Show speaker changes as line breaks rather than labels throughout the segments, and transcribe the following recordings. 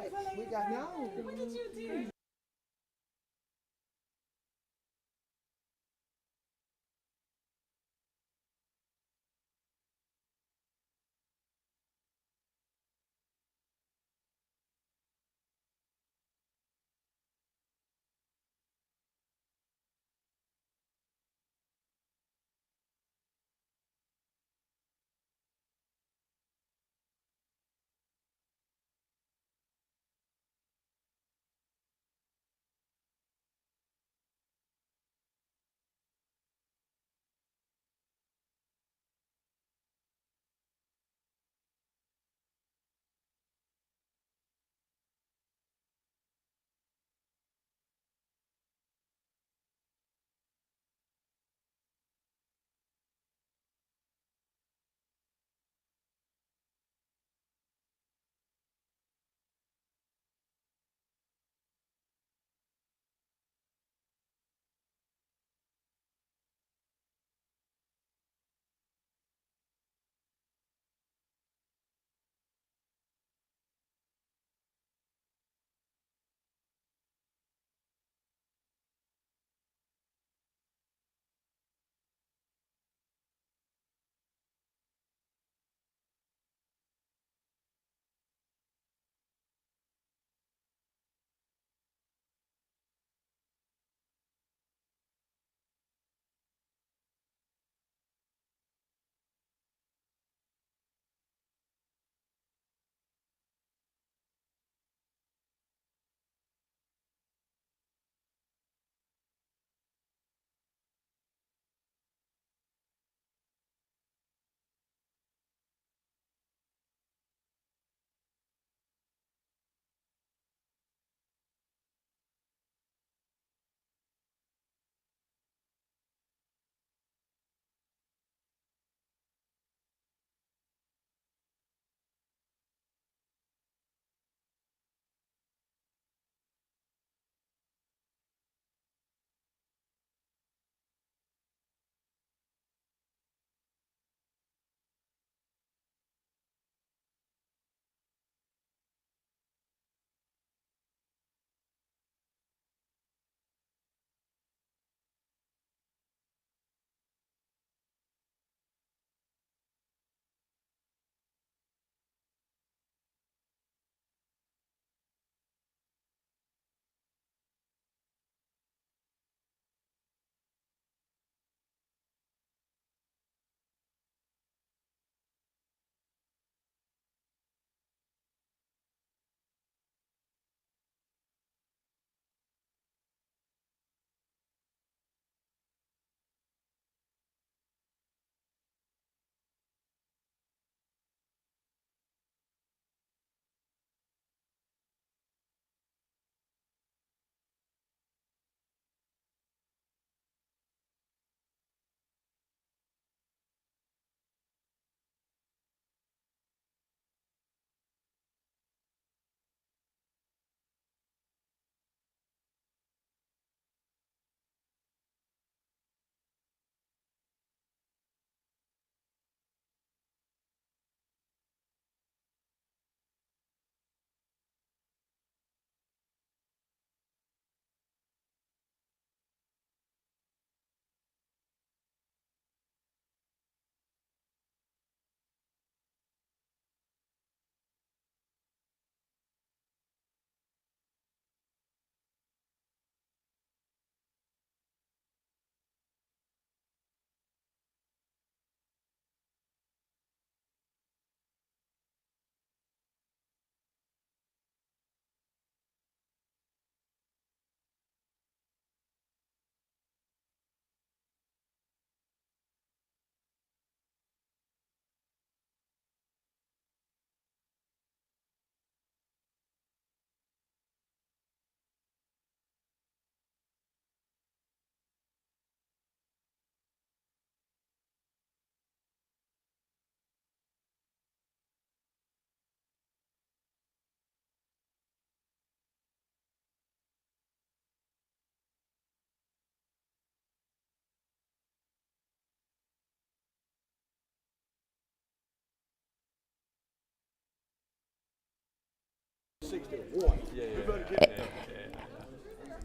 We got no.
What did you do?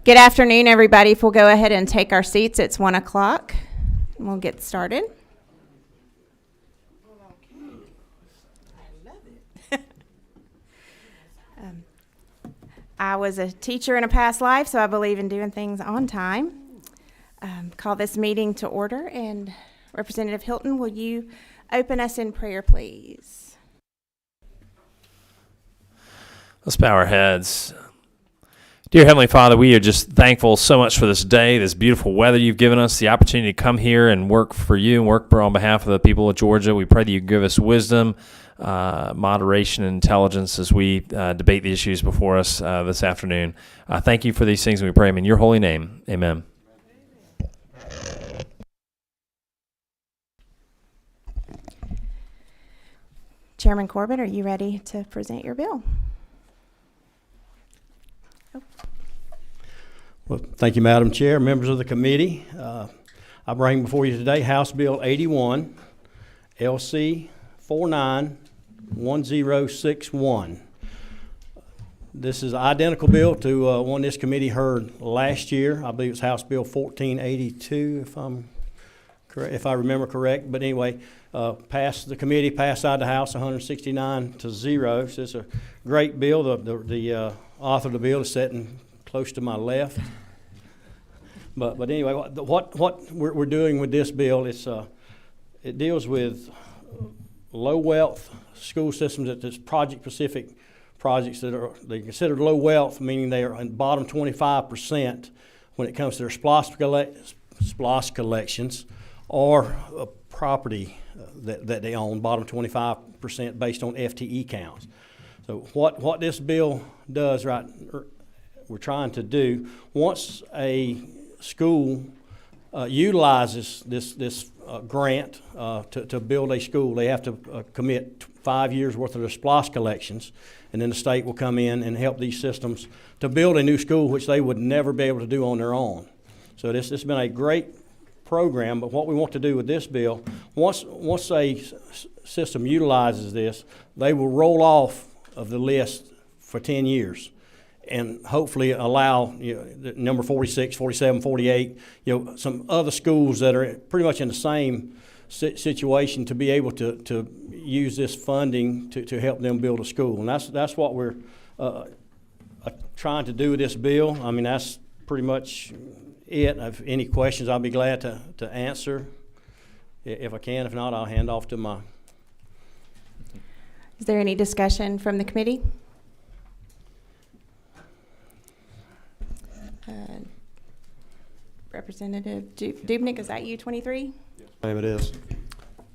Good afternoon, everybody. If we'll go ahead and take our seats, it's 1 o'clock, and we'll get started. I was a teacher in a past life, so I believe in doing things on time. Call this meeting to order, and Representative Hilton, will you open us in prayer, please?
Let's bow our heads. Dear Heavenly Father, we are just thankful so much for this day, this beautiful weather you've given us, the opportunity to come here and work for you and work on behalf of the people of Georgia. We pray that you give us wisdom, moderation, and intelligence as we debate the issues before us this afternoon. Thank you for these things, and we pray them in your holy name. Amen.
Chairman Corbett, are you ready to present your bill?
Well, thank you, Madam Chair, members of the committee. I bring before you today House Bill 81, LC 491061. This is an identical bill to one this committee heard last year. I believe it's House Bill 1482, if I remember correct. But anyway, passed the committee, passed out of the House 169-0. So it's a great bill. The author of the bill is sitting close to my left. But anyway, what we're doing with this bill is it deals with low wealth school systems. That's project specific projects they're considered low wealth, meaning they are in bottom 25% when it comes to their SPLOST collections or property that they own, bottom 25% based on FTE counts. So what this bill does, right, we're trying to do, once a school utilizes this grant to build a school, they have to commit 5 years worth of their SPLOST collections, and then the state will come in and help these systems to build a new school, which they would never be able to do on their own. So this has been a great program, but what we want to do with this bill, once a system utilizes this, they will roll off of the list for 10 years. And hopefully allow number 46, 47, 48, some other schools that are pretty much in the same situation to be able to use this funding to help them build a school. And that's what we're trying to do with this bill. I mean, that's pretty much it. If any questions, I'll be glad to answer if I can. If not, I'll hand off to my...
Is there any discussion from the committee? Representative Dubnik, is that you, 23?
Yes, ma'am, it is.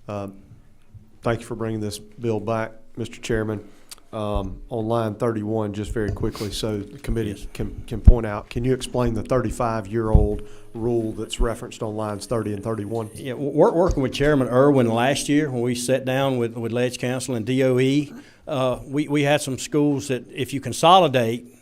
Thank you for bringing this bill back, Mr. Chairman. On line 31, just very quickly, so the committee can point out, can you explain the 35-year-old rule that's referenced on lines 30 and 31?
Yeah, we're working with Chairman Irwin last year when we sat down with Ledge Council and DOE. We had some schools that if you consolidate,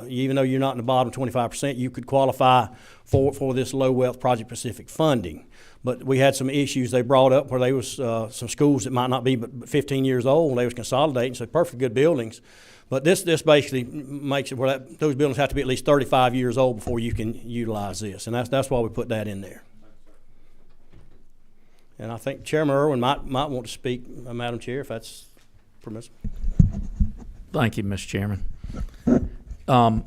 even though you're not in the bottom 25%, you could qualify for this low wealth project specific funding. But we had some issues they brought up where there was some schools that might not be but 15 years old. They was consolidating, so perfectly good buildings. But this basically makes it where those buildings have to be at least 35 years old before you can utilize this, and that's why we put that in there. And I think Chairman Irwin might want to speak, Madam Chair, if that's permissible.
Thank you, Mr. Chairman.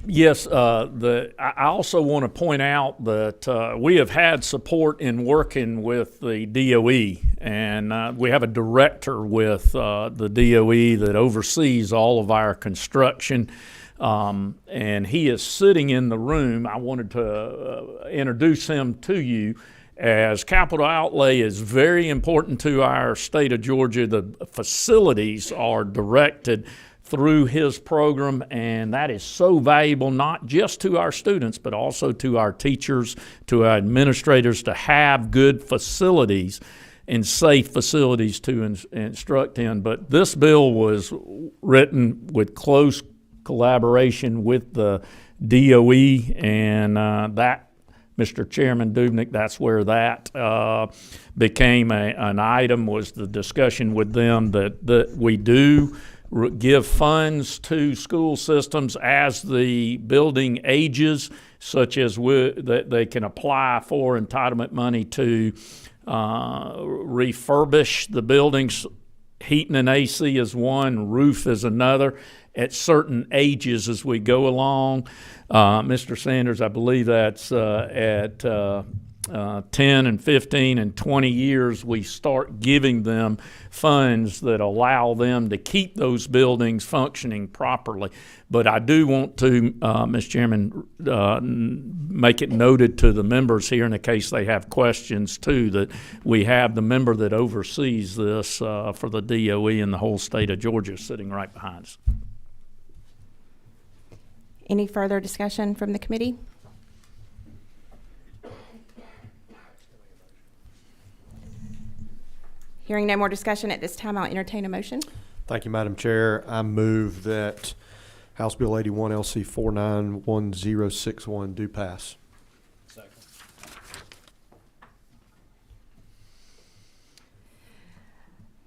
Yes, I also want to point out that we have had support in working with the DOE, and we have a director with the DOE that oversees all of our construction, and he is sitting in the room. I wanted to introduce him to you, as capital outlay is very important to our state of Georgia. The facilities are directed through his program, and that is so valuable not just to our students but also to our teachers, to our administrators, to have good facilities and safe facilities to instruct in. But this bill was written with close collaboration with the DOE, and that, Mr. Chairman Dubnik, that's where that became an item, was the discussion with them that we do give funds to school systems as the building ages, such as that they can apply for entitlement money to refurbish the buildings. Heating and AC is one, roof is another, at certain ages as we go along. Mr. Sanders, I believe that's at 10 and 15 and 20 years, we start giving them funds that allow them to keep those buildings functioning properly. But I do want to, Mr. Chairman, make it noted to the members here in the case they have questions too, that we have the member that oversees this for the DOE in the whole state of Georgia sitting right behind us.
Any further discussion from the committee? Hearing no more discussion at this time, I'll entertain a motion.
Thank you, Madam Chair. I move that House Bill 81 LC 491061 do pass.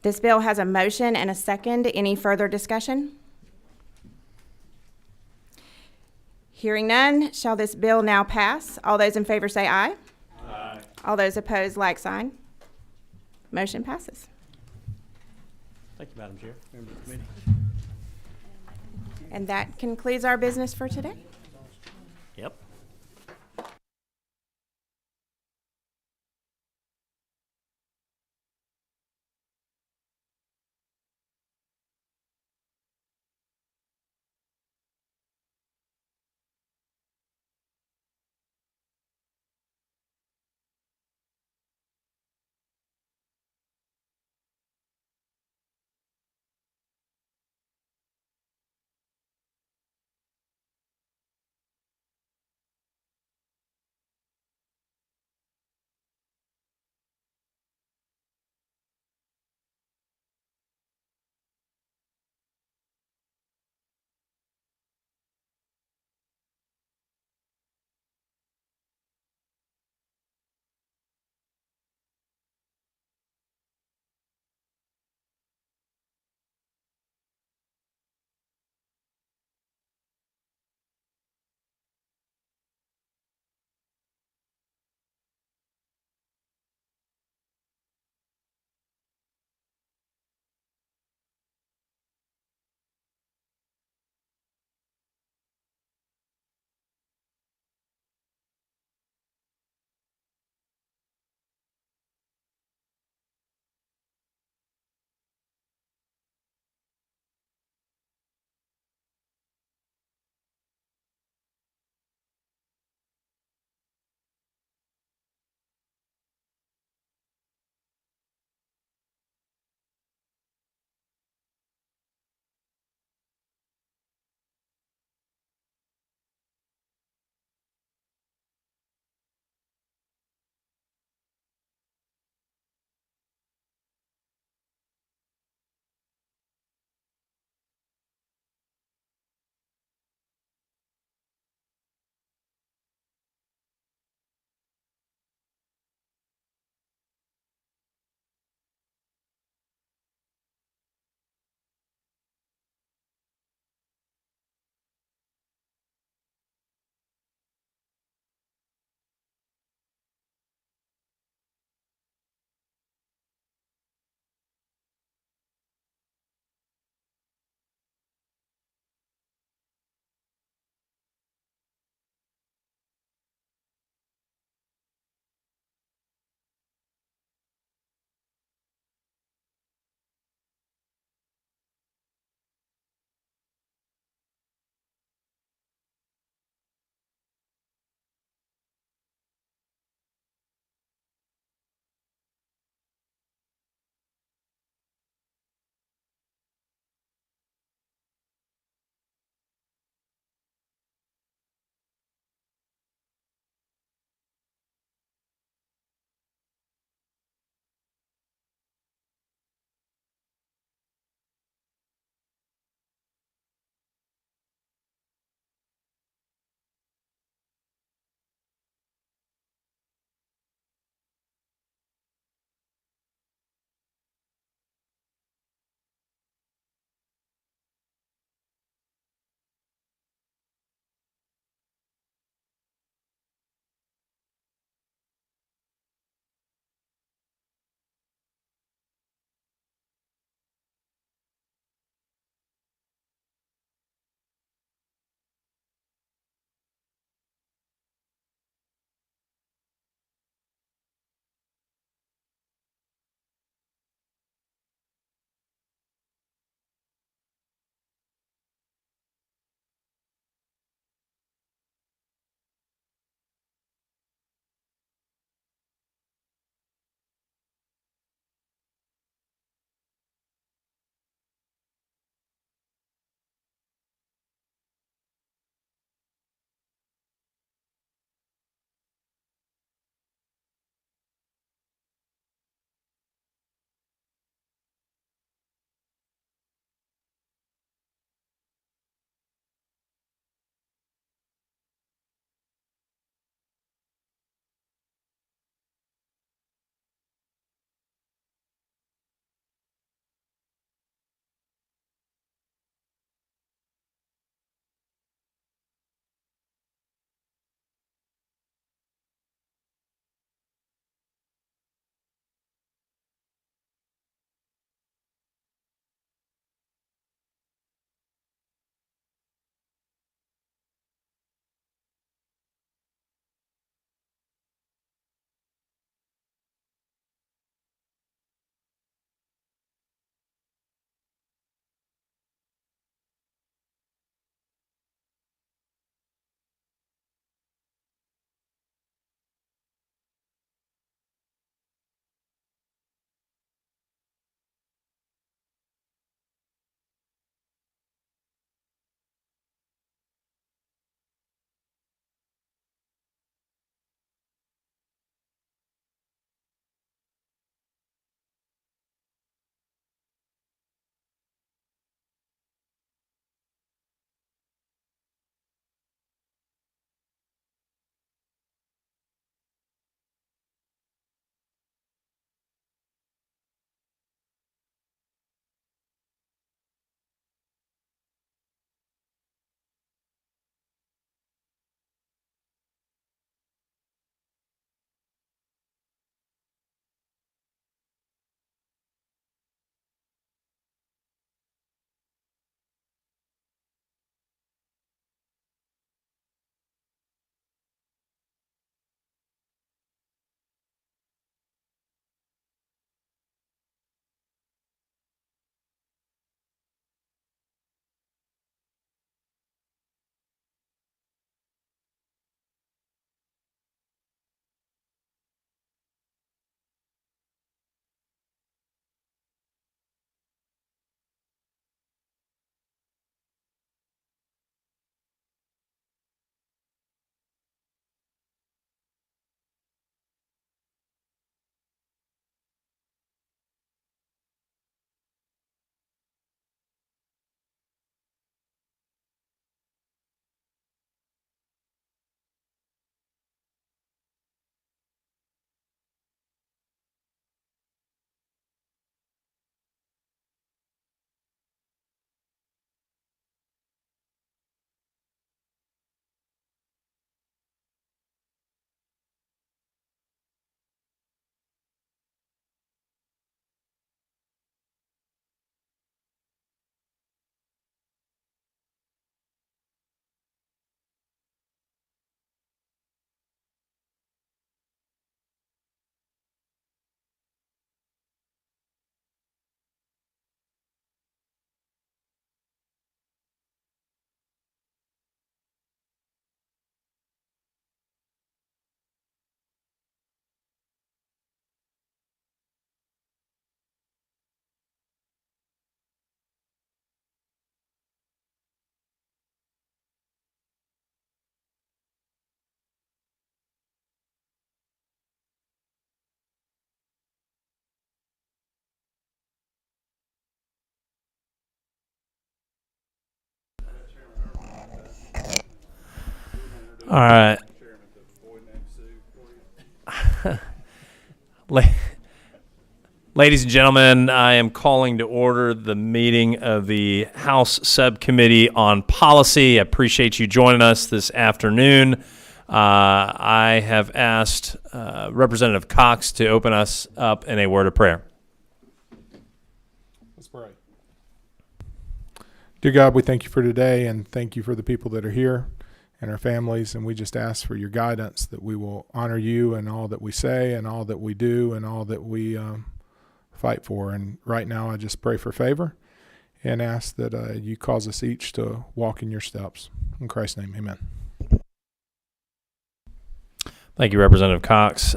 This bill has a motion and a second. Any further discussion? Hearing none, shall this bill now pass? All those in favor say aye. Aye. All those opposed, like sign. Motion passes.
Thank you, Madam Chair. Member of the committee.
And that concludes our business for today.
Yep.
All right. Ladies and gentlemen, I am calling to order the meeting of the House Subcommittee on Policy. I appreciate you joining us this afternoon. I have asked Representative Cox to open us up in a word of prayer.
Let's pray. Dear God, we thank you for today and thank you for the people that are here and our families, and we just ask for your guidance that we will honor you in all that we say and all that we do and all that we fight for. And right now I just pray for favor and ask that you cause us each to walk in your steps. In Christ's name, amen.
Thank you, Representative Cox.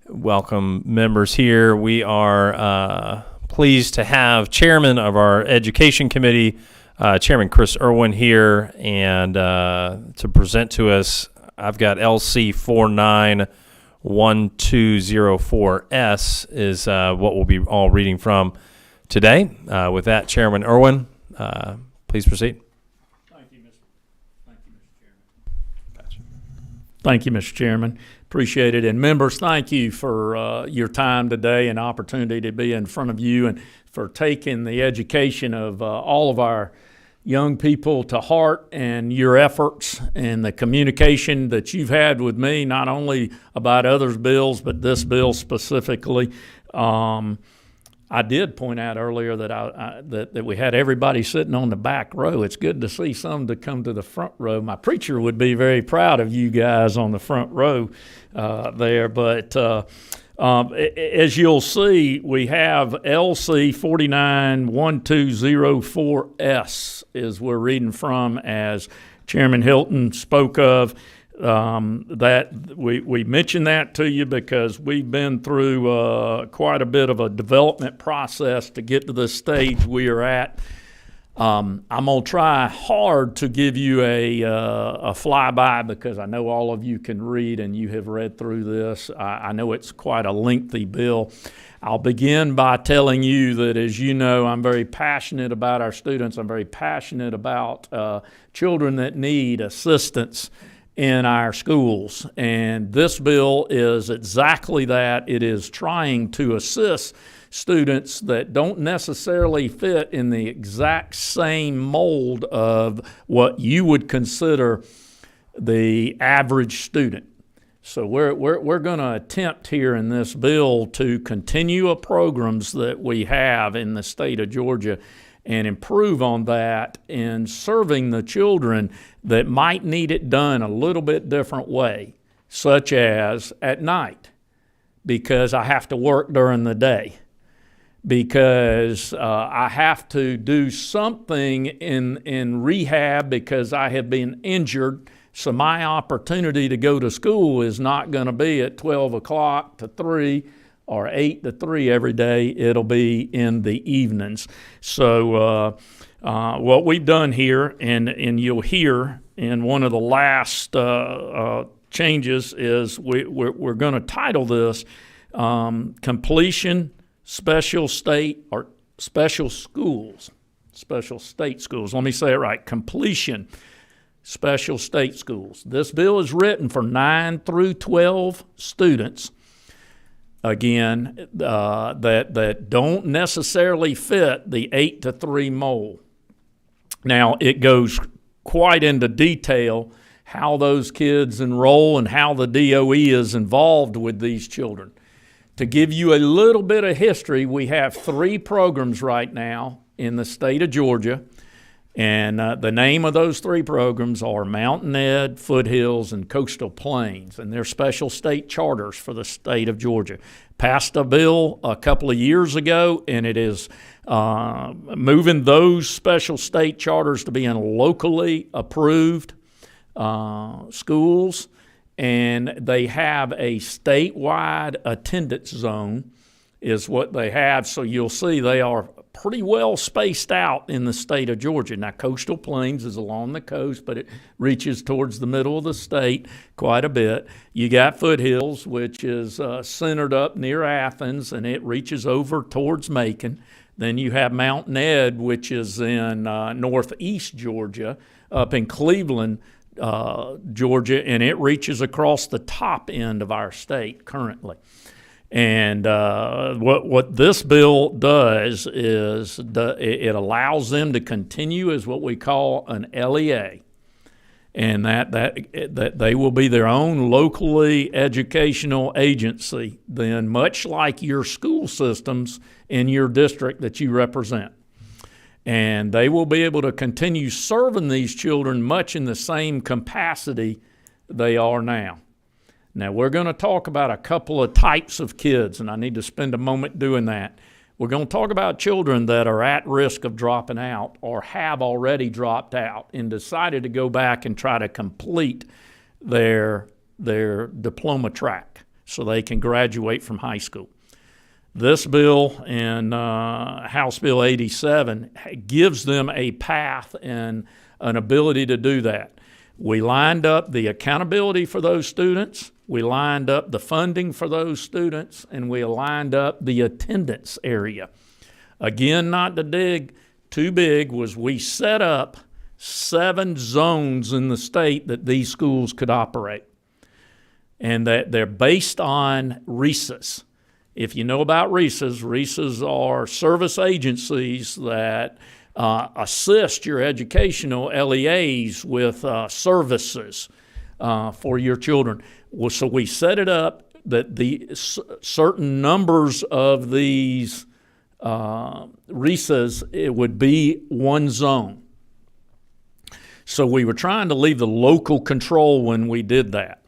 Welcome members here. We are pleased to have Chairman of our Education Committee, Chairman Chris Irwin, here, and to present to us, I've got LC 491204S is what we'll be all reading from today. With that, Chairman Irwin, please proceed.
Thank you, Mr. Chairman. Gotcha. Thank you, Mr. Chairman. Appreciate it. And members, thank you for your time today and opportunity to be in front of you and for taking the education of all of our young people to heart and your efforts and the communication that you've had with me, not only about others' bills, but this bill specifically. I did point out earlier that that we had everybody sitting on the back row. It's good to see some to come to the front row. My preacher would be very proud of you guys on the front row there. But as you'll see, we have LC 491204S is we're reading from, as Chairman Hilton spoke of. That we mentioned that to you because we've been through quite a bit of a development process to get to the stage we are at. I'm gonna try hard to give you a flyby because I know all of you can read and you have read through this. I know it's quite a lengthy bill. I'll begin by telling you that, as you know, I'm very passionate about our students. I'm very passionate about children that need assistance in our schools, and this bill is exactly that. It is trying to assist students that don't necessarily fit in the exact same mold of what you would consider the average student. So we're going to attempt here in this bill to continue programs that we have in the state of Georgia and improve on that in serving the children that might need it done a little bit different way, such as at night, because I have to work during the day, because I have to do something in rehab because I have been injured, so my opportunity to go to school is not going to be at 12 o'clock to 3 or 8 to 3 every day. It'll be in the evenings. So what we've done here, and you'll hear in one of the last changes, is we're going to title this Completion Special State or Special Schools, Special State Schools. Let me say it right, Completion Special State Schools. This bill is written for 9 through 12 students, again, that don't necessarily fit the 8 to 3 mold. Now, it goes quite into detail how those kids enroll and how the DOE is involved with these children. To give you a little bit of history, we have 3 programs right now in the state of Georgia, and the name of those 3 programs are Mountain Ed, Foothills, and Coastal Plains, and they're special state charters for the state of Georgia. Passed a bill a couple of years ago, and it is moving those special state charters to be in locally approved schools, and they have a statewide attendance zone is what they have. So you'll see they are pretty well spaced out in the state of Georgia. Now, Coastal Plains is along the coast, but it reaches towards the middle of the state quite a bit. You got Foothills, which is centered up near Athens, and it reaches over towards Macon. Then you have Mountain Ed, which is in northeast Georgia, up in Cleveland, Georgia, and it reaches across the top end of our state currently. And what this bill does is it allows them to continue as what we call an LEA, and that they will be their own locally educational agency, then much like your school systems in your district that you represent. And they will be able to continue serving these children much in the same capacity they are now. Now, we're going to talk about a couple of types of kids, and I need to spend a moment doing that. We're going to talk about children that are at risk of dropping out or have already dropped out and decided to go back and try to complete their diploma track so they can graduate from high school. This bill in House Bill 87 gives them a path and an ability to do that. We lined up the accountability for those students, we lined up the funding for those students, and we lined up the attendance area. Again, not to dig too big, was we set up 7 zones in the state that these schools could operate, and that they're based on RESAs. If you know about RESAs are service agencies that assist your educational LEAs with services for your children. Well, so we set it up that the certain numbers of these RESAs, it would be one zone. So we were trying to leave the local control when we did that.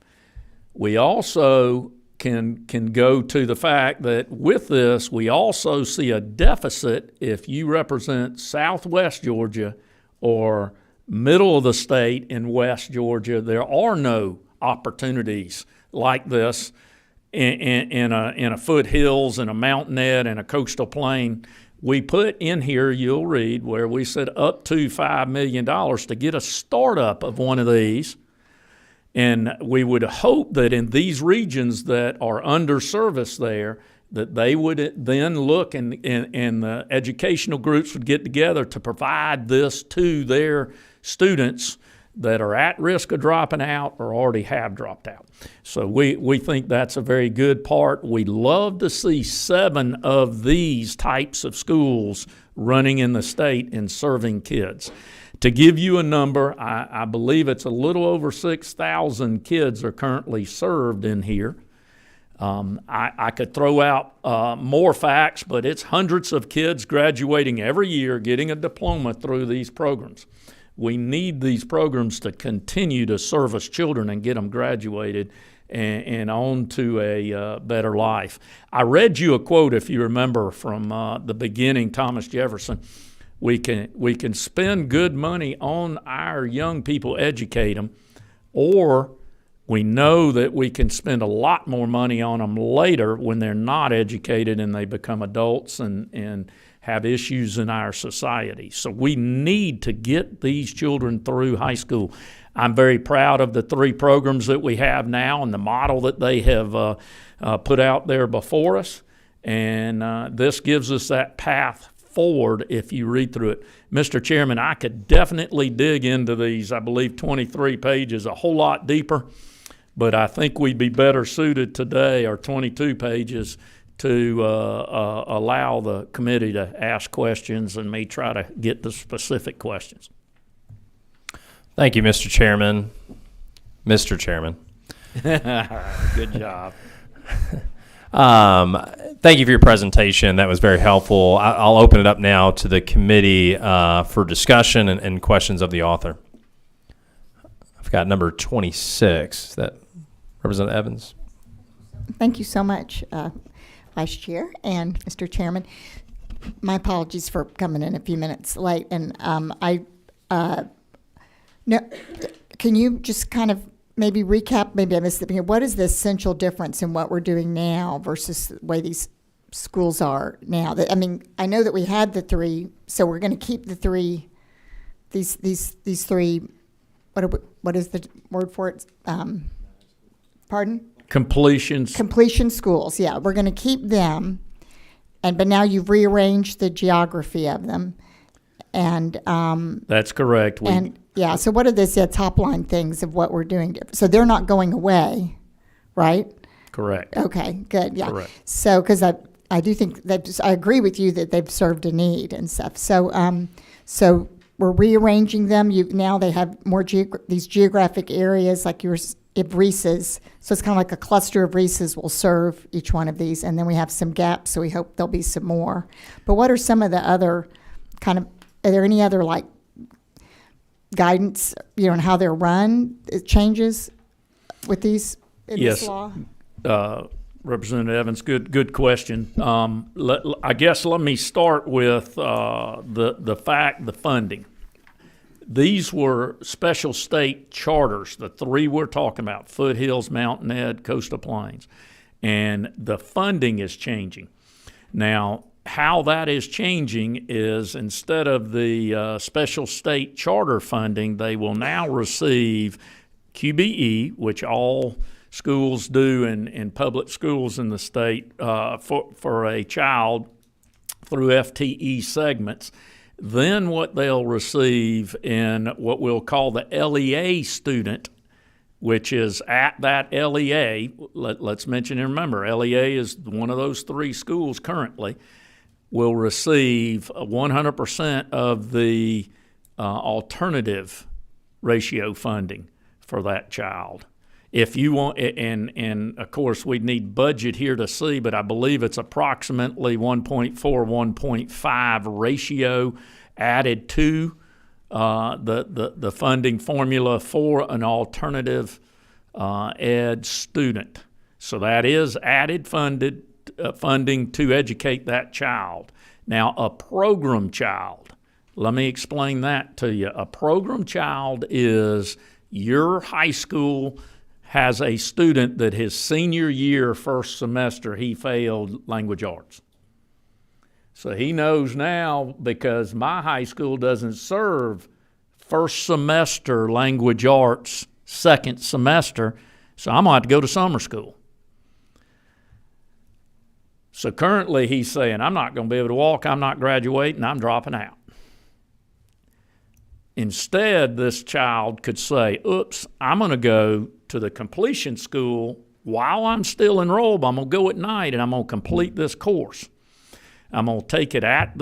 We also can go to the fact that with this, we also see a deficit if you represent Southwest Georgia or middle of the state in West Georgia. There are no opportunities like this in a foothills and a mountainette and a coastal plain. We put in here, you'll read, where we said up to $5 million to get a startup of one of these. And we would hope that in these regions that are under-serviced there, that they would then look and the educational groups would get together to provide this to their students that are at risk of dropping out or already have dropped out. So we think that's a very good part. We'd love to see 7 of these types of schools running in the state and serving kids. To give you a number, I believe it's a little over 6,000 kids are currently served in here. I could throw out more facts, but it's hundreds of kids graduating every year, getting a diploma through these programs. We need these programs to continue to service children and get them graduated and on to a better life. I read you a quote, if you remember, from the beginning, Thomas Jefferson. We can spend good money on our young people, educate them, or we know that we can spend a lot more money on them later when they're not educated and they become adults and have issues in our society. So we need to get these children through high school. I'm very proud of the 3 programs that we have now and the model that they have put out there before us. And this gives us that path forward if you read through it. Mr. Chairman, I could definitely dig into these, I believe 23 pages, a whole lot deeper, but I think we'd be better suited today, or 22 pages, to allow the committee to ask questions and me try to get the specific questions.
Thank you, Mr. Chairman. Mr. Chairman.
Good job.
Thank you for your presentation. That was very helpful. I'll open it up now to the committee for discussion and questions of the author. I've got number 26. Is that Representative Evans?
Thank you so much, Vice Chair and Mr. Chairman. My apologies for coming in a few minutes late. And can you just kind of maybe recap, maybe I missed the beginning, what is the essential difference in what we're doing now versus the way these schools are now? I mean, I know that we had the 3, so we're going to keep the 3, these 3, what is the word for it? Pardon?
Completion
schools, yeah. We're going to keep them, but now you've rearranged the geography of them. And
That's correct.
so what are the top line things of what we're doing? So they're not going away, right?
Correct.
Okay, good. Yeah.
Correct.
So, because I do think that I agree with you that they've served a need and stuff. So, so we're rearranging them. Now they have more these geographic areas, like if Reese's. So it's kind of like a cluster of Reese's will serve each one of these, and then we have some gaps. So we hope there'll be some more. But what are some of the other kind of? Are there any other like guidance, on how they're run? It changes with these in this law.
Representative Evans, good question. I guess let me start with the funding. These were special state charters, the three we're talking about: Foothills, Mountain Ed, Coastal Plains, and the funding is changing. Now, how that is changing is instead of the special state charter funding, they will now receive QBE, which all schools do in public schools in the state for a child through FTE segments. Then what they'll receive in what we'll call the LEA student, which is at that LEA, let's mention and remember, LEA is one of those three schools currently, will receive 100% of the alternative ratio funding for that child. If you want, and of course we'd need budget here to see, but I believe it's approximately 1.4, 1.5 ratio added to the funding formula for an alternative ed student. So that is added funding to educate that child. Now, a program child, let me explain that to you. A program child is your high school has a student that his senior year, first semester, he failed language arts. So he knows now, because my high school doesn't serve first semester language arts, second semester, so I'm going to have to go to summer school. So currently he's saying, I'm not going to be able to walk, I'm not graduating, I'm dropping out. Instead, this child could say, oops, I'm going to go to the completion school while I'm still enrolled. I'm going to go at night and I'm going to complete this course. I'm going to take it at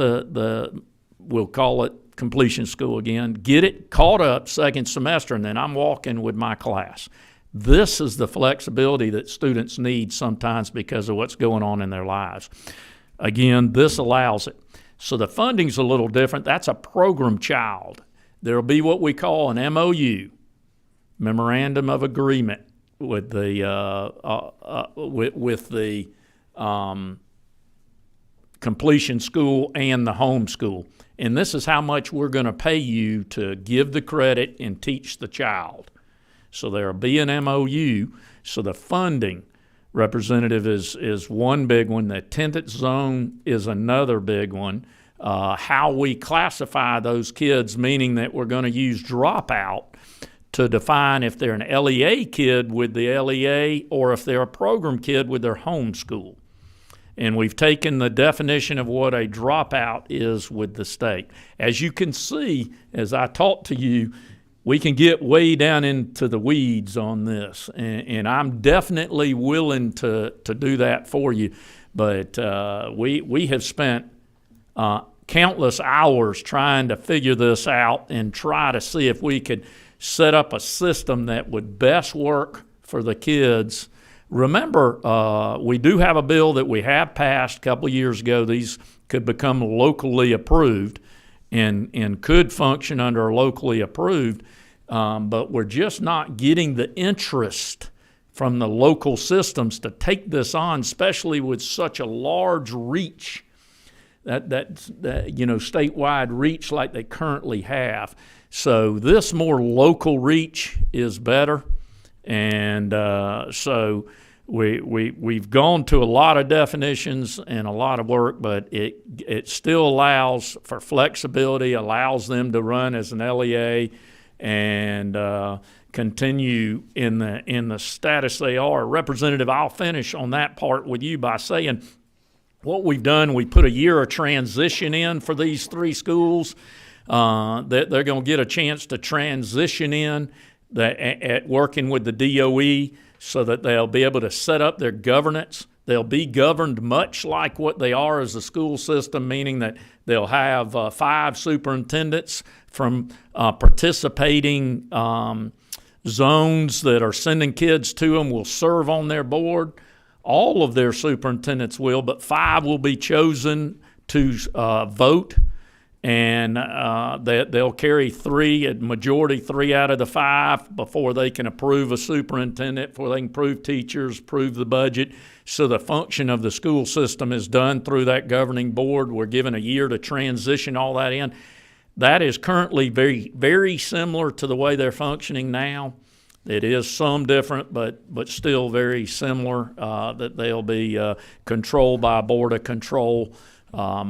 we'll call it completion school again, get it caught up second semester, and then I'm walking with my class. This is the flexibility that students need sometimes because of what's going on in their lives. Again, this allows it. So the funding's a little different. That's a program child. There'll be what we call an MOU, Memorandum of Agreement, with the completion school and the home school. And this is how much we're going to pay you to give the credit and teach the child. So there'll be an MOU. So the funding, Representative, is one big one. The attendance zone is another big one. How we classify those kids, meaning that we're going to use dropout to define if they're an LEA kid with the LEA or if they're a program kid with their home school. And we've taken the definition of what a dropout is with the state. As you can see, as I talk to you, we can get way down into the weeds on this. And I'm definitely willing to do that for you. But we have spent countless hours trying to figure this out and try to see if we could set up a system that would best work for the kids. Remember, we do have a bill that we have passed a couple of years ago. These could become locally approved and could function under locally approved, but we're just not getting the interest from the local systems to take this on, especially with such a large reach. That statewide reach like they currently have. So this more local reach is better, and so we've gone to a lot of definitions and a lot of work, but it still allows for flexibility, allows them to run as an LEA and continue in the status they are. Representative, I'll finish on that part with you by saying, what we've done, we put a year of transition in for these three schools. They're going to get a chance to transition in at working with the DOE so that they'll be able to set up their governance. They'll be governed much like what they are as a school system, meaning that they'll have 5 superintendents from participating zones that are sending kids to them will serve on their board. All of their superintendents will, but 5 will be chosen to vote, and they'll carry 3, at majority 3 out of the 5 before they can approve a superintendent, before they can approve teachers, approve the budget. So the function of the school system is done through that governing board. We're given a year to transition all that in. That is currently very, very similar to the way they're functioning now. It is some different, but still very similar, that they'll be controlled by a board of control.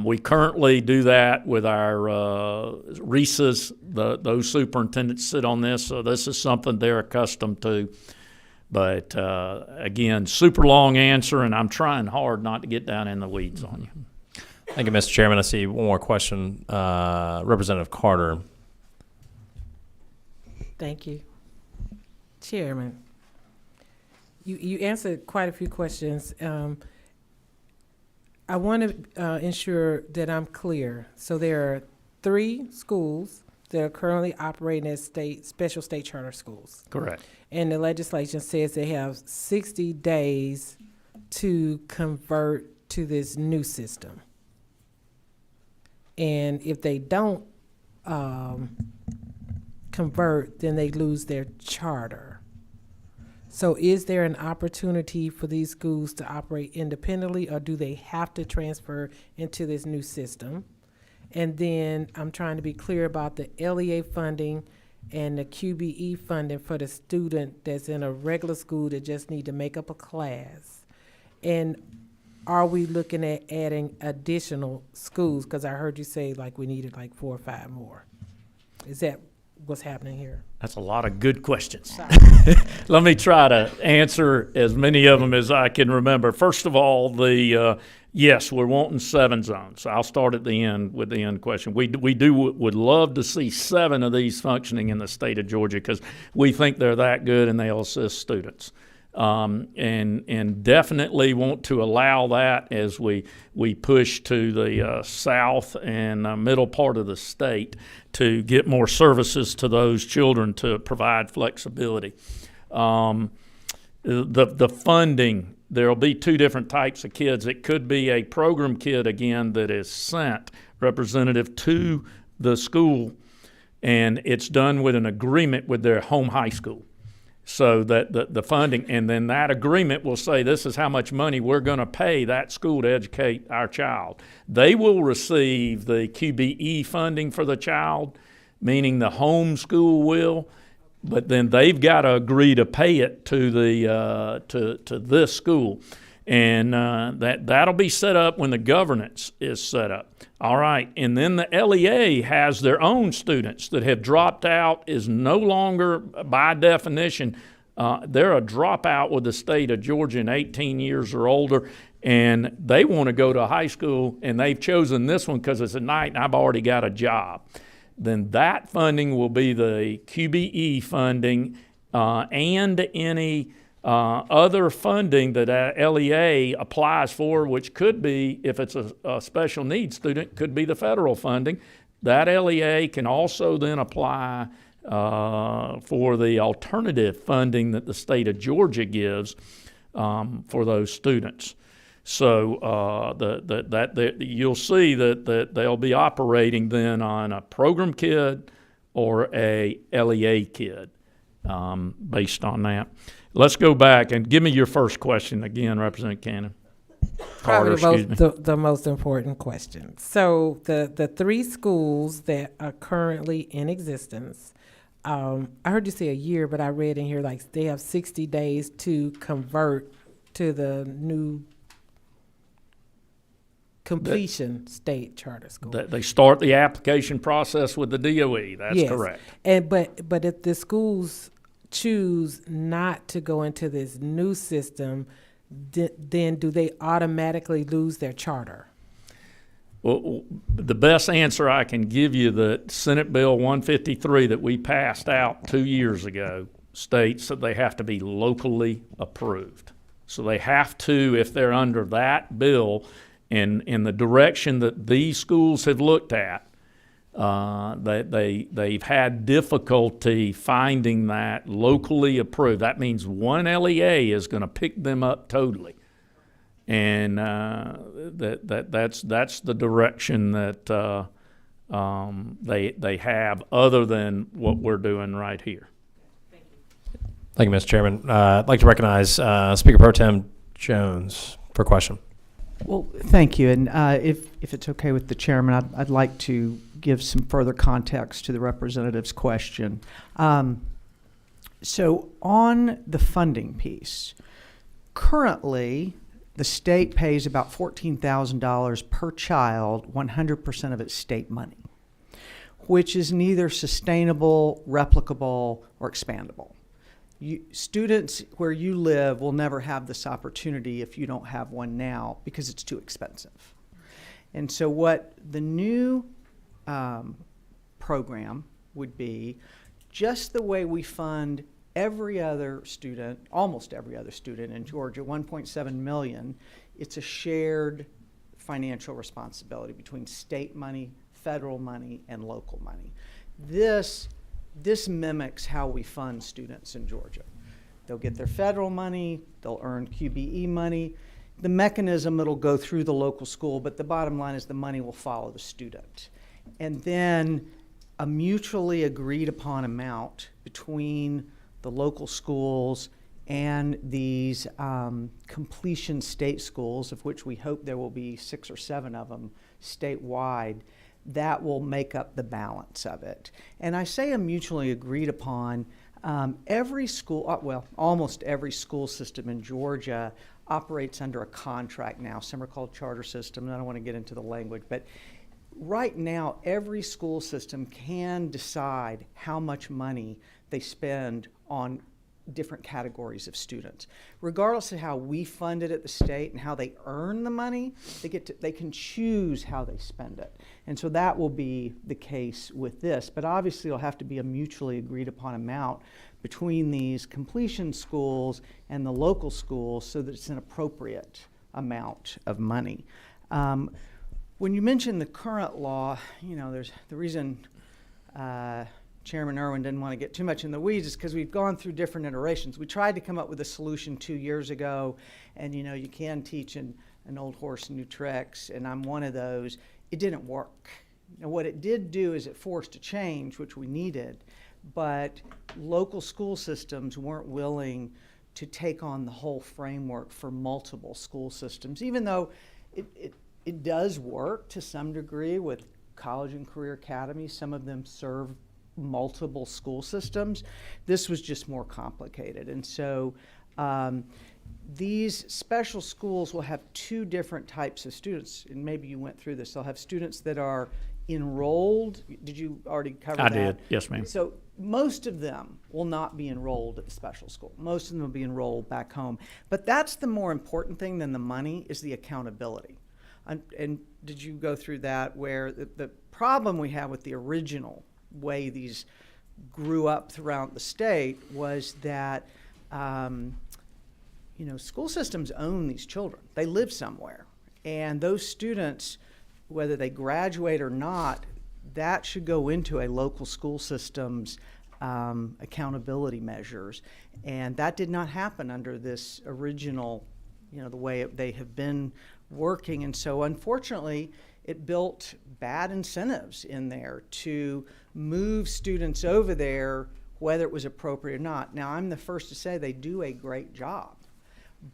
We currently do that with our RESAs. Those superintendents sit on this, so this is something they're accustomed to. But again, super long answer, and I'm trying hard not to get down in the weeds on you.
Thank you, Mr. Chairman. I see one more question. Representative Carter.
Thank you. Chairman, you answered quite a few questions. I want to ensure that I'm clear. So there are 3 schools that are currently operating as special state charter schools.
Correct. And
the legislation says they have 60 days to convert to this new system. And if they don't convert, then they lose their charter. So is there an opportunity for these schools to operate independently, or do they have to transfer into this new system? And then I'm trying to be clear about the LEA funding and the QBE funding for the student that's in a regular school that just need to make up a class. And are we looking at adding additional schools? Because I heard you say like we needed like 4 or 5 more. Is that what's happening here?
That's a lot of good questions. Let me try to answer as many of them as I can remember. First of all, yes, we're wanting 7 zones. I'll start at the end with the end question. We would love to see 7 of these functioning in the state of Georgia because we think they're that good and they'll assist students. And definitely want to allow that as we push to the south and middle part of the state to get more services to those children to provide flexibility. The funding, there will be 2 different types of kids. It could be a program kid, again, that is sent representative to the school, and it's done with an agreement with their home high school. So that the funding, and then that agreement will say this is how much money we're going to pay that school to educate our child. They will receive the QBE funding for the child, meaning the home school will, but then they've got to agree to pay it to the to this school, and that'll be set up when the governance is set up. All right, and then the LEA has their own students that have dropped out, is no longer, by definition, they're a dropout with the state of Georgia and 18 years or older, and they want to go to high school, and they've chosen this one because it's at night and I've already got a job. Then that funding will be the QBE funding and any other funding that LEA applies for, which could be, if it's a special needs student, could be the federal funding. That LEA can also then apply for the alternative funding that the state of Georgia gives for those students. So you'll see that they'll be operating then on a program kid or a LEA kid based on that. Let's go back and give me your first question again, Representative Cannon. Carter,
the most important question. So the 3 schools that are currently in existence, I heard you say a year, but I read in here like they have 60 days to convert to the new completion state charter school.
They start the application process with the DOE. That's correct.
And but if the schools choose not to go into this new system, then do they automatically lose their charter?
Well, the best answer I can give you, that Senate Bill 153 that we passed out 2 years ago states that they have to be locally approved. So they have to, if they're under that bill, in the direction that these schools have looked at, they've had difficulty finding that locally approved. That means one LEA is going to pick them up totally. And that's the direction that they have, other than what we're doing right here.
Thank you, Mr. Chairman. I'd like to recognize Speaker Pro Tem Jones for a question.
Well, thank you. And if it's okay with the chairman, I'd like to give some further context to the representative's question. So on the funding piece, currently the state pays about $14,000 per child, 100% of its state money, which is neither sustainable, replicable, or expandable. Students where you live will never have this opportunity if you don't have one now, because it's too expensive. And so what the new program would be, just the way we fund every other student, almost every other student in Georgia, 1.7 million, it's a shared financial responsibility between state money, federal money, and local money. This mimics how we fund students in Georgia. They'll get their federal money, they'll earn QBE money. The mechanism, it'll go through the local school, but the bottom line is the money will follow the student. And then a mutually agreed upon amount between the local schools and these completion state schools, of which we hope there will be 6 or 7 of them statewide, that will make up the balance of it. And I say a mutually agreed upon. Every school, well, almost every school system in Georgia operates under a contract now. Some are called charter systems. I don't want to get into the language, but right now every school system can decide how much money they spend on different categories of students. Regardless of how we fund it at the state and how they earn the money, they can choose how they spend it. And so that will be the case with this. But obviously it'll have to be a mutually agreed upon amount between these completion schools and the local schools so that it's an appropriate amount of money. When you mention the current law, you know, there's the reason Chairman Irwin didn't want to get too much in the weeds is because we've gone through different iterations. We tried to come up with a solution 2 years ago, and you know, you can teach an old horse new tricks, and I'm one of those. It didn't work. Now, what it did do is it forced a change, which we needed, but local school systems weren't willing to take on the whole framework for multiple school systems, even though it does work to some degree with college and career academies. Some of them serve multiple school systems. This was just more complicated. And so these special schools will have 2 different types of students. And maybe you went through this. They'll have students that are enrolled. Did you already cover that?
I did, yes, ma'am.
So most of them will not be enrolled at the special school. Most of them will be enrolled back home. But that's the more important thing than the money, is the accountability. And did you go through that, where the problem we have with the original way these grew up throughout the state was that you know, school systems own these children. They live somewhere, and those students, whether they graduate or not, that should go into a local school system's accountability measures, and that did not happen under this original, you know, the way they have been working. And so unfortunately it built bad incentives in there to move students over there, whether it was appropriate or not. Now, I'm the first to say they do a great job,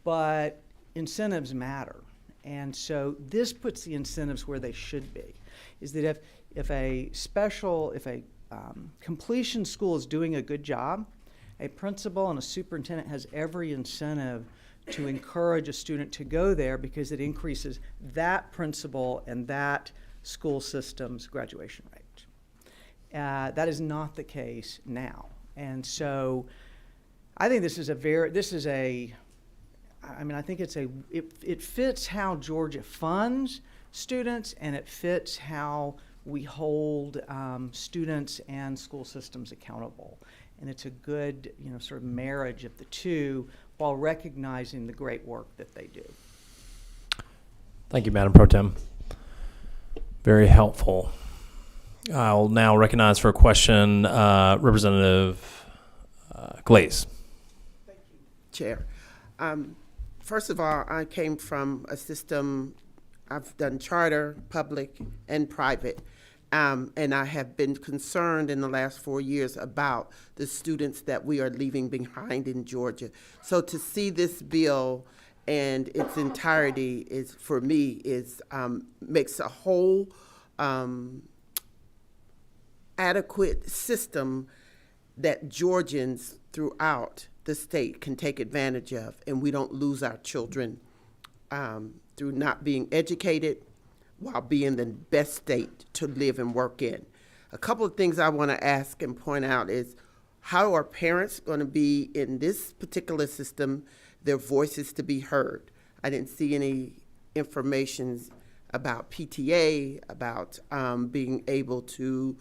but incentives matter. And so this puts the incentives where they should be, is that if a completion school is doing a good job, a principal and a superintendent has every incentive to encourage a student to go there, because it increases that principal and that school system's graduation rate. That is not the case now. And so I think it fits how Georgia funds, students, and it fits how we hold students and school systems accountable. And it's a good, sort of marriage of the two while recognizing the great work that they do.
Thank you, Madam Pro Tem. Very helpful. I'll now recognize for a question Representative Glaze.
Chair. First of all, I came from a system, I've done charter, public, and private, and I have been concerned in the last 4 years about the students that we are leaving behind in Georgia. So to see this bill and its entirety is, for me, makes a whole adequate system that Georgians throughout the state can take advantage of, and we don't lose our children through not being educated while being the best state to live and work in. A couple of things I want to ask and point out is, how are parents going to be in this particular system, their voices to be heard? I didn't see any information about PTA, about being able to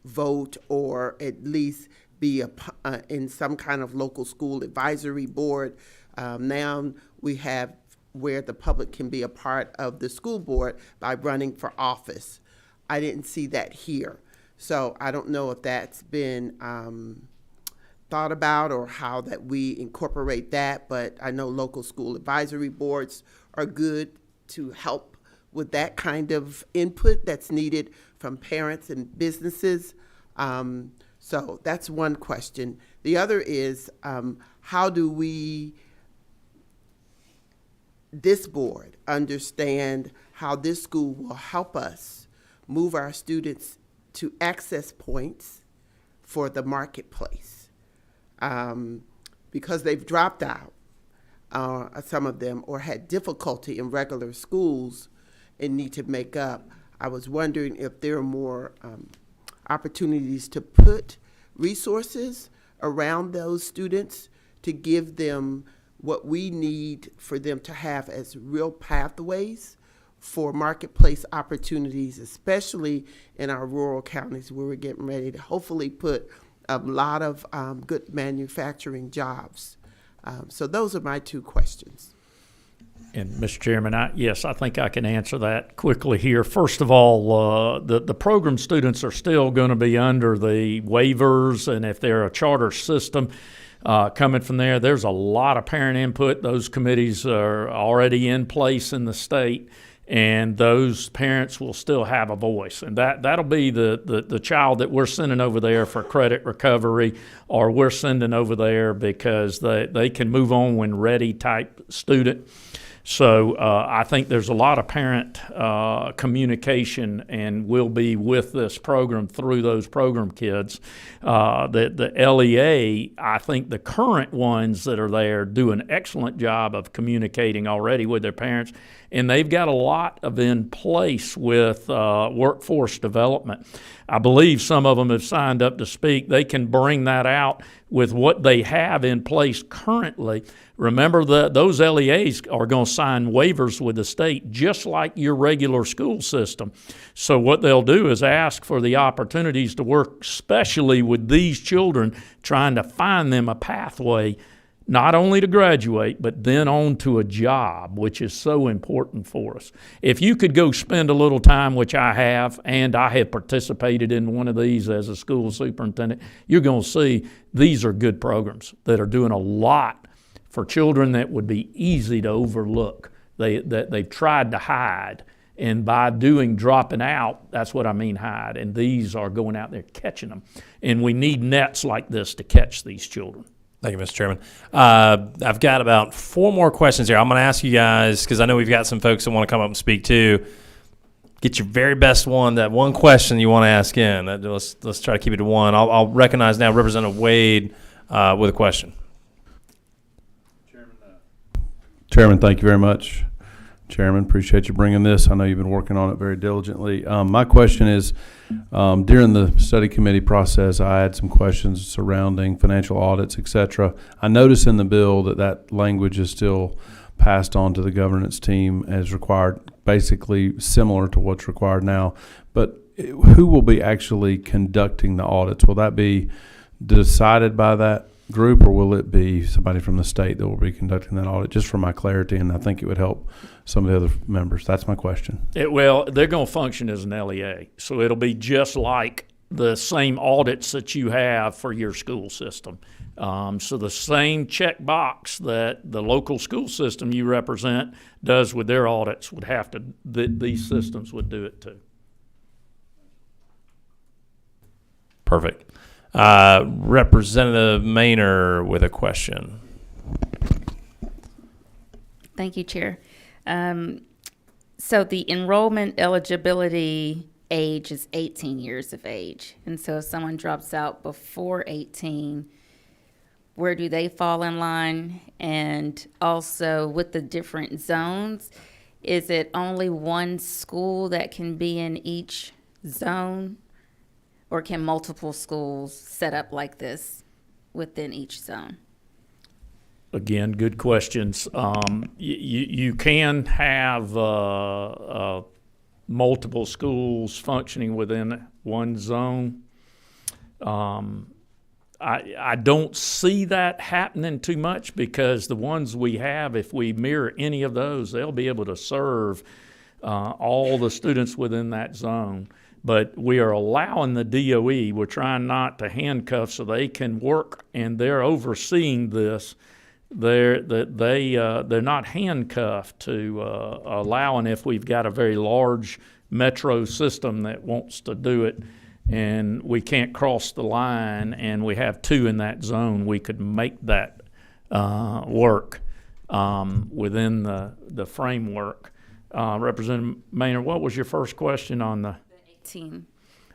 vote or at least be in some kind of local school advisory board. Now we have where the public can be a part of the school board by running for office. I didn't see that here. So I don't know if that's been thought about or how that we incorporate that, but I know local school advisory boards are good to help with that kind of input that's needed from parents and businesses. So that's one question. The other is, how do we, this board, understand how this school will help us move our students to access points for the marketplace? Because they've dropped out, some of them, or had difficulty in regular schools and need to make up. I was wondering if there are more opportunities to put resources around those students to give them what we need for them to have as real pathways for marketplace opportunities, especially in our rural counties where we're getting ready to hopefully put a lot of good manufacturing jobs. So those are my two questions.
And Mr. Chairman, yes, I think I can answer that quickly here. First of all, the program students are still going to be under the waivers, and if they're a charter system coming from there, there's a lot of parent input. Those committees are already in place in the state, and those parents will still have a voice. And that'll be the child that we're sending over there for credit recovery, or we're sending over there because they can move on when ready type student. So I think there's a lot of parent communication, and will be with this program through those program kids. The LEA, I think the current ones that are there do an excellent job of communicating already with their parents, and they've got a lot of in place with workforce development. I believe some of them have signed up to speak. They can bring that out with what they have in place currently. Remember that those LEAs are going to sign waivers with the state just like your regular school system. So what they'll do is ask for the opportunities to work especially with these children, trying to find them a pathway not only to graduate, but then on to a job, which is so important for us. If you could go spend a little time, which I have, and I have participated in one of these as a school superintendent, you're going to see these are good programs that are doing a lot for children that would be easy to overlook, that they've tried to hide. And by dropping out, that's what I mean, hide. And these are going out there catching them. And we need nets like this to catch these children.
Thank you, Mr. Chairman. I've got about 4 more questions here. I'm going to ask you guys, because I know we've got some folks that want to come up and speak too. Get your very best one, that one question you want to ask in. Let's try to keep it to one. I'll recognize now Representative Wade with a question.
Chairman, thank you very much. Chairman, appreciate you bringing this. I know you've been working on it very diligently. My question is, during the study committee process, I had some questions surrounding financial audits, et cetera. I noticed in the bill that language is still passed on to the governance team as required, basically similar to what's required now. But who will be actually conducting the audits? Will that be decided by that group, or will it be somebody from the state that will be conducting that audit? Just for my clarity, and I think it would help some of the other members. That's my question.
Well, they're going to function as an LEA, so it'll be just like the same audits that you have for your school system. So the same check box that the local school system you represent does with their audits would have to, these systems would do it too.
Perfect. Representative Maynor with a question.
Thank you, Chair. So the enrollment eligibility age is 18 years of age. And so if someone drops out before 18, where do they fall in line? And also with the different zones, is it only one school that can be in each zone? Or can multiple schools set up like this within each zone?
Again, good questions. You can have multiple schools functioning within one zone. I don't see that happening too much because the ones we have, if we mirror any of those, they'll be able to serve all the students within that zone. But we are allowing the DOE, we're trying not to handcuff so they can work, and they're overseeing this. They're not handcuffed to allowing if we've got a very large metro system that wants to do it and we can't cross the line and we have two in that zone, we could make that work within the framework. Representative Maynor, what was your first question on the
18?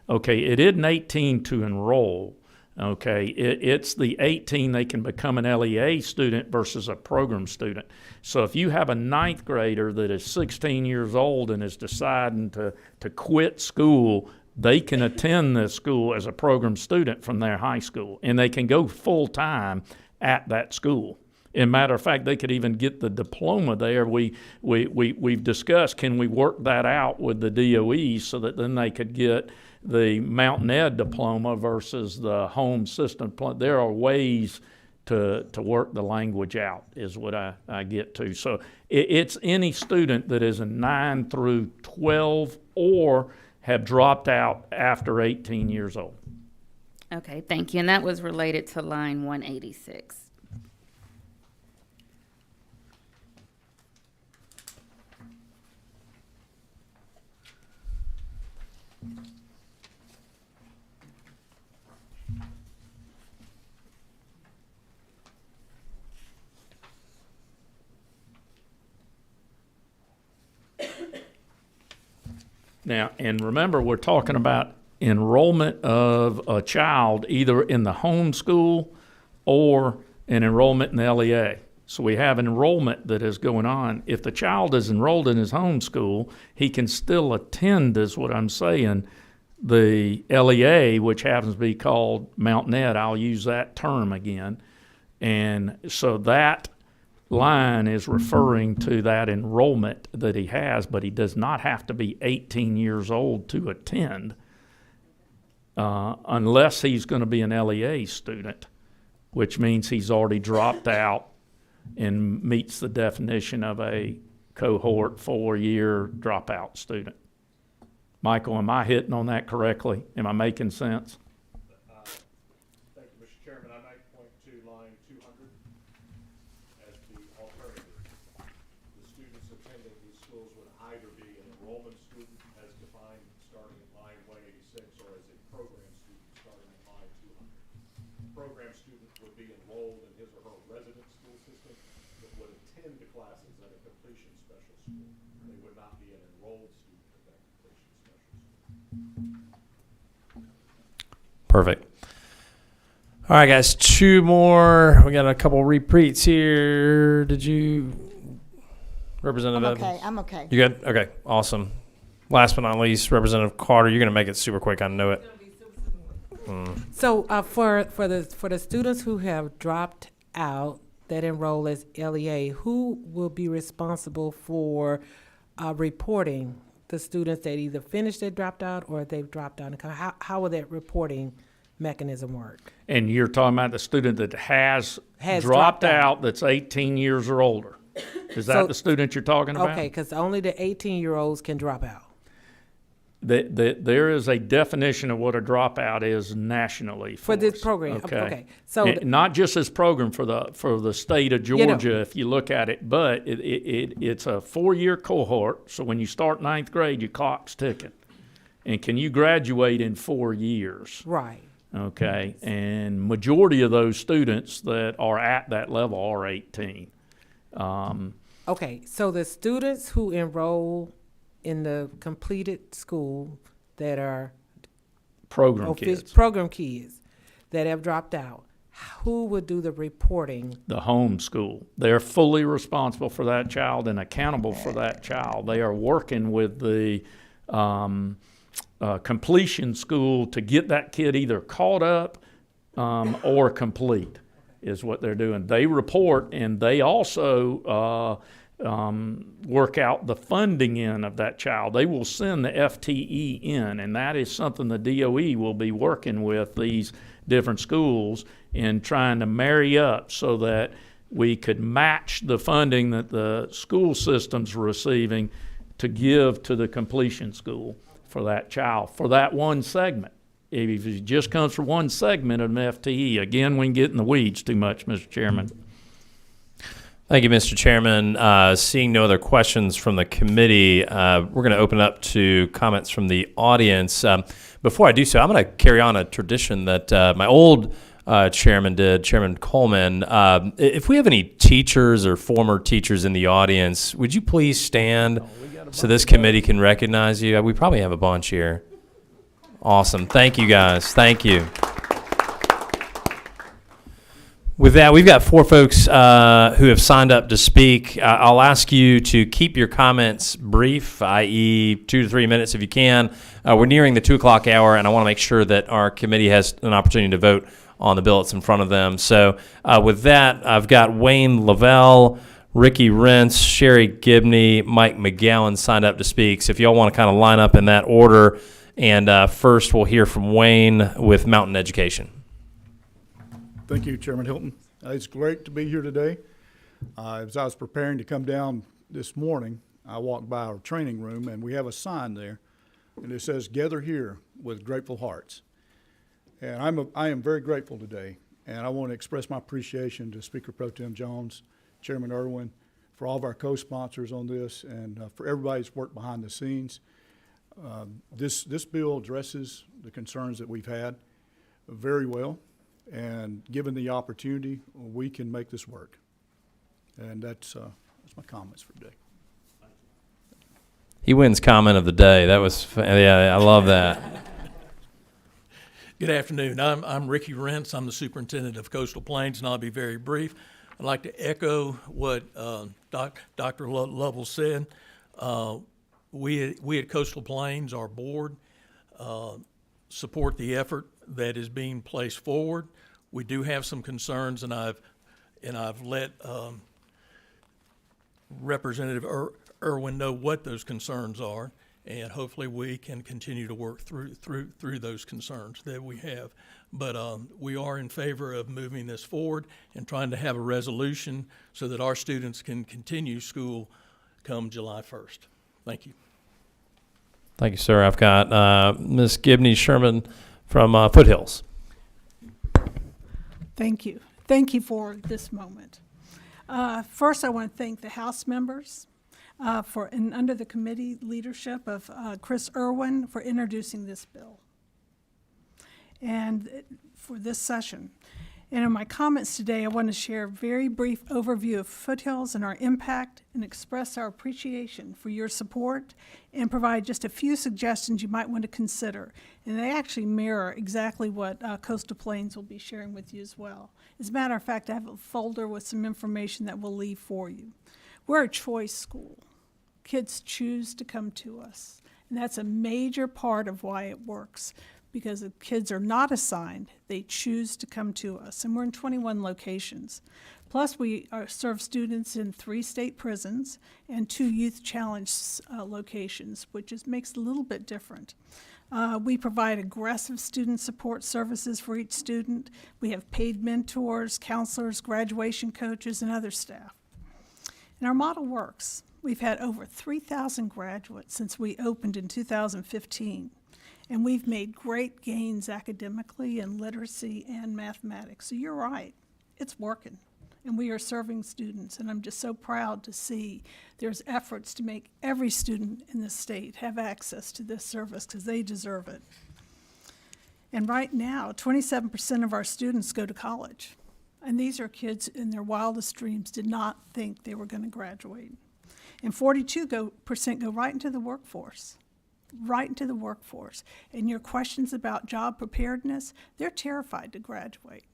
Okay, it isn't 18 to enroll. Okay, it's the 18 they can become an LEA student versus a program student. So if you have a ninth grader that is 16 years old and is deciding to quit school, they can attend this school as a program student from their high school, and they can go full time at that school. As a matter of fact, they could even get the diploma there. We've discussed, can we work that out with the DOE so that then they could get the Mountain Ed diploma versus the home system. There are ways to work the language out is what I get to. So it's any student that is in 9 through 12 or have dropped out after 18 years old.
Okay, thank you. And that was related to line 186.
Now, and remember, we're talking about enrollment of a child either in the home school or an enrollment in the LEA. So we have enrollment that is going on. If the child is enrolled in his home school, he can still attend, is what I'm saying, the LEA, which happens to be called Mountain Ed. I'll use that term again. And so that line is referring to that enrollment that he has, but he does not have to be 18 years old to attend unless he's going to be an LEA student, which means he's already dropped out and meets the definition of a cohort 4-year dropout student. Michael, am I hitting on that correctly? Am I making sense?
Thank you, Mr. Chairman. I might point to line 200 as the alternative. The students attending these schools would either be an enrollment student as defined starting in line 186 or as a program student starting in line 200. The program student would be enrolled in his or her resident school system but would attend the classes at a completion special school. They would not be an enrolled student at that completion special school.
Perfect. All right, guys, 2 more. We got a couple repeats here. Did you, Representative
I'm
Evans?
okay. I'm okay.
You good? Okay, awesome. Last but not least, Representative Carter, you're going to make it super quick. I know it.
So for the students who have dropped out, that enroll as LEA, who will be responsible for reporting the students that either finished their dropped out or they've dropped out? And how will that reporting mechanism work?
And you're talking about the student that has
dropped
dropped out that's 18 years or older. Is that
So-
the student you're talking about?
Okay, because only the 18-year-olds can drop out.
There is a definition of what a dropout is nationally
For this
us.
program, okay. So
And not just this program for the state of
You know.
Georgia, if you look at it, but it's a 4-year cohort. So when you start 9th grade, your clock's ticking. And can you graduate in 4 years?
Right.
Okay, and majority of those students that are at that level are 18.
Okay, so the students who enroll in the completed school that are
Program kids,
program kids that have dropped out, who would do the reporting?
the home school, they're fully responsible for that child and accountable for that child. They are working with the completion school to get that kid either caught up or complete is what they're doing. They report, and they also work out the funding in of that child. They will send the FTE in, and that is something the DOE will be working with these different schools in trying to marry up so that we could match the funding that the school system's receiving to give to the completion school for that child, for that one segment. If it just comes from one segment of an FTE, again, we can get in the weeds too much, Mr. Chairman.
Thank you, Mr. Chairman. Seeing no other questions from the committee, we're going to open up to comments from the audience. Before I do so, I'm going to carry on a tradition that my old chairman did, Chairman Coleman. If we have any teachers or former teachers in the audience, would you please stand so this committee can recognize you? We probably have a bunch here. Awesome. Thank you, guys. Thank you. With that, we've got 4 folks who have signed up to speak. I'll ask you to keep your comments brief, i.e. 2 to 3 minutes if you can. We're nearing the 2 o'clock hour, and I want to make sure that our committee has an opportunity to vote on the bill that's in front of them. So with that, I've got Wayne Lavelle, Ricky Rentz, Sherry Gibney, Mike McGowan signed up to speak. So if y'all want to kind of line up in that order. And first, we'll hear from Wayne with Mountain Education.
Thank you, Chairman Hilton. It's great to be here today. As I was preparing to come down this morning, I walked by our training room, and we have a sign there, and it says, "Gather here with grateful hearts." And I am very grateful today, and I want to express my appreciation to Speaker Pro Tem Jones, Chairman Irwin, for all of our co-sponsors on this, and for everybody's work behind the scenes. This bill addresses the concerns that we've had very well. And given the opportunity, we can make this work. And that's my comments for today.
He wins comment of the day. That was, I love that.
Good afternoon. I'm Ricky Rentz. I'm the superintendent of Coastal Plains, and I'll be very brief. I'd like to echo what Dr. Lovell said. We at Coastal Plains, our board, support the effort that is being placed forward. We do have some concerns, and I've let Representative Irwin know what those concerns are, and hopefully we can continue to work through those concerns that we have. But we are in favor of moving this forward and trying to have a resolution so that our students can continue school come July 1st. Thank you.
Thank you, sir. I've got Ms. Gibney Sherman from Foothills.
Thank you. Thank you for this moment. First, I want to thank the House members and under the committee leadership of Chris Irwin for introducing this bill and for this session. And in my comments today, I want to share a very brief overview of Foothills and our impact and express our appreciation for your support and provide just a few suggestions you might want to consider. And they actually mirror exactly what Coastal Plains will be sharing with you as well. As a matter of fact, I have a folder with some information that we'll leave for you. We're a choice school. Kids choose to come to us. And that's a major part of why it works. Because the kids are not assigned, they choose to come to us. And we're in 21 locations. Plus, we serve students in 3 state prisons and 2 youth challenge locations, which makes it a little bit different. We provide aggressive student support services for each student. We have paid mentors, counselors, graduation coaches, and other staff. And our model works. We've had over 3,000 graduates since we opened in 2015. And we've made great gains academically in literacy and mathematics. So you're right, it's working. And we are serving students, and I'm just so proud to see there's efforts to make every student in the state have access to this service because they deserve it. And right now, 27% of our students go to college. And these are kids in their wildest dreams did not think they were going to graduate. And 42% go right into the workforce. Right into the workforce. And your questions about job preparedness, they're terrified to graduate.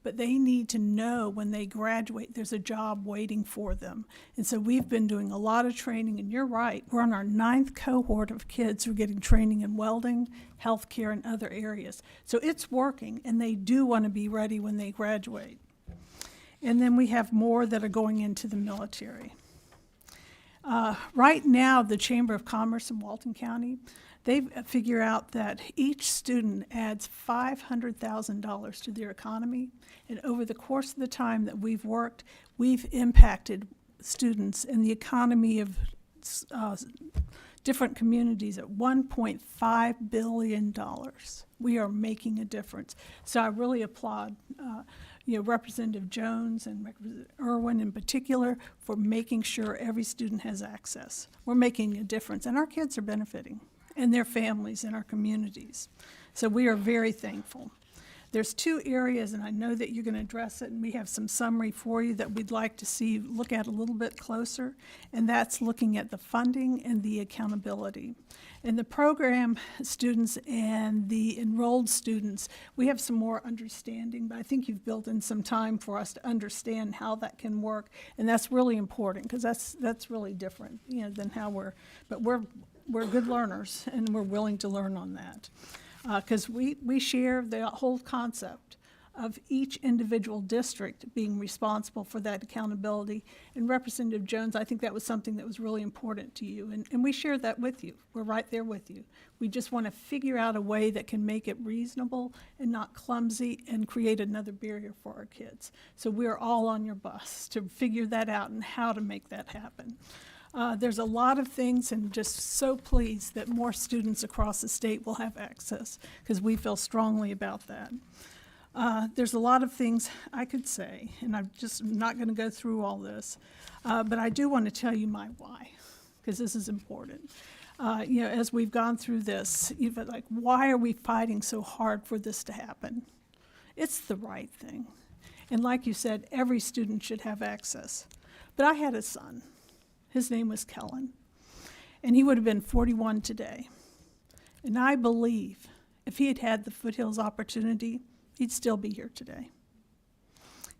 But they need to know when they graduate there's a job waiting for them. And so we've been doing a lot of training, and you're right, we're on our 9th cohort of kids who are getting training in welding, healthcare, and other areas. So it's working, and they do want to be ready when they graduate. And then we have more that are going into the military. Right now, the Chamber of Commerce in Walton County, they figure out that each student adds $500,000 to their economy. And over the course of the time that we've worked, we've impacted students in the economy of different communities at $1.5 billion. We are making a difference. So I really applaud Representative Jones and Representative Irwin in particular for making sure every student has access. We're making a difference, and our kids are benefiting, and their families and our communities. So we are very thankful. There's 2 areas, and I know that you're going to address it, and we have some summary for you that we'd like to see look at a little bit closer, and that's looking at the funding and the accountability. And the program students and the enrolled students, we have some more understanding, but I think you've built in some time for us to understand how that can work, and that's really important because that's really different, than how we're good learners, and we're willing to learn on that. Because we share the whole concept of each individual district being responsible for that accountability. And Representative Jones, I think that was something that was really important to you, and we share that with you. We're right there with you. We just want to figure out a way that can make it reasonable and not clumsy and create another barrier for our kids. So we're all on your bus to figure that out and how to make that happen. There's a lot of things, and just so pleased that more students across the state will have access because we feel strongly about that. There's a lot of things I could say, and I'm just not going to go through all this, but I do want to tell you my why, because this is important. As we've gone through this, why are we fighting so hard for this to happen? It's the right thing. And like you said, every student should have access. But I had a son. His name was Kellen, and he would have been 41 today. And I believe if he had had the Foothills opportunity, he'd still be here today.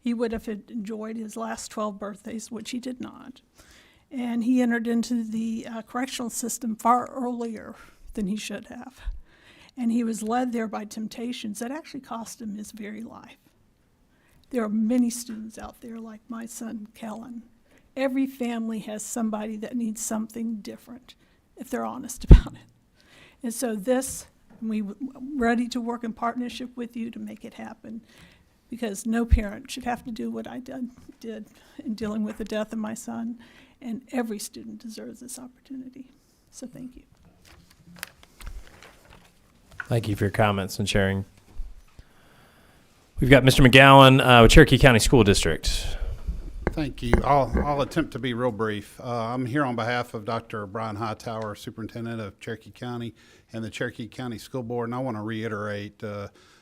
He would have enjoyed his last 12 birthdays, which he did not. And he entered into the correctional system far earlier than he should have. And he was led there by temptations that actually cost him his very life. There are many students out there like my son, Kellen. Every family has somebody that needs something different, if they're honest about it. And so we're ready to work in partnership with you to make it happen, because no parent should have to do what I did in dealing with the death of my son, and every student deserves this opportunity. So thank you.
Thank you for your comments and sharing. We've got Mr. McGowan with Cherokee County School District.
Thank you. I'll attempt to be real brief. I'm here on behalf of Dr. Brian Hightower, Superintendent of Cherokee County and the Cherokee County School Board, and I want to reiterate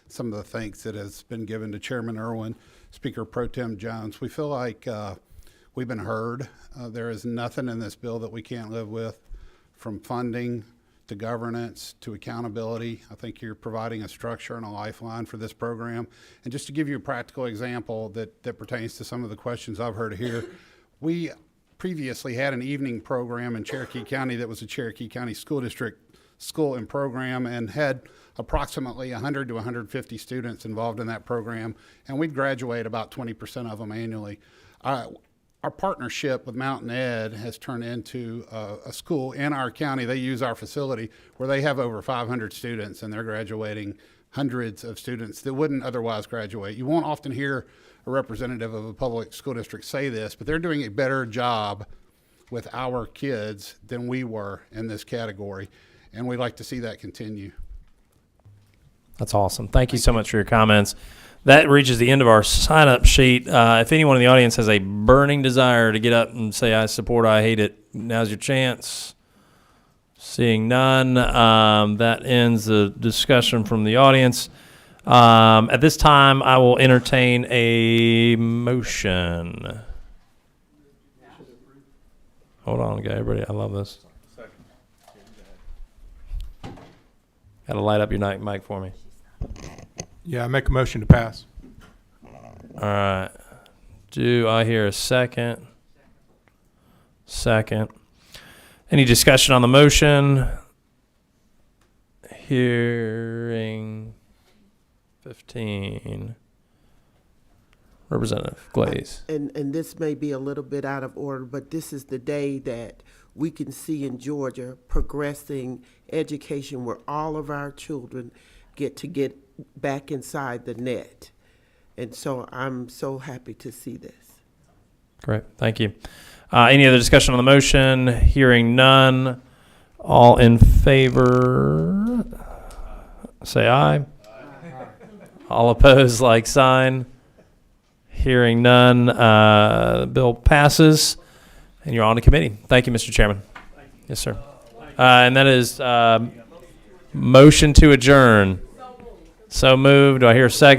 some of the thanks that has been given to Chairman Irwin, Speaker Pro Tem Jones. We feel like we've been heard. There is nothing in this bill that we can't live with, from funding to governance to accountability. I think you're providing a structure and a lifeline for this program. And just to give you a practical example that pertains to some of the questions I've heard here, we previously had an evening program in Cherokee County that was a Cherokee County School District school and program, and had approximately 100 to 150 students involved in that program, and we'd graduate about 20% of them annually. Our partnership with Mountain Ed has turned into a school in our county. They use our facility where they have over 500 students, and they're graduating hundreds of students that wouldn't otherwise graduate. You won't often hear a representative of a public school district say this, but they're doing a better job with our kids than we were in this category, and we'd like to see that continue.
That's awesome. Thank you so much for your comments. That reaches the end of our sign-up sheet. If anyone in the audience has a burning desire to get up and say, I support, I hate it, now's your chance. Seeing none, that ends the discussion from the audience. At this time, I will entertain a motion. Hold on, guys, everybody. I love this. Got to light up your mic for me.
Yeah, I make a motion to pass.
All right. Do I hear a second? Second. Any discussion on the motion? Hearing 15. Representative Glaze.
And this may be a little bit out of order, but this is the day that we can see in Georgia progressing education where all of our children get back inside the net. And so I'm so happy to see this.
Great. Thank you. Any other discussion on the motion? Hearing none. All in favor, say aye. All opposed, like sign. Hearing none. The bill passes, and you're on the committee. Thank you, Mr. Chairman. Yes, sir. And that is motion to adjourn. So moved. Do I hear a second?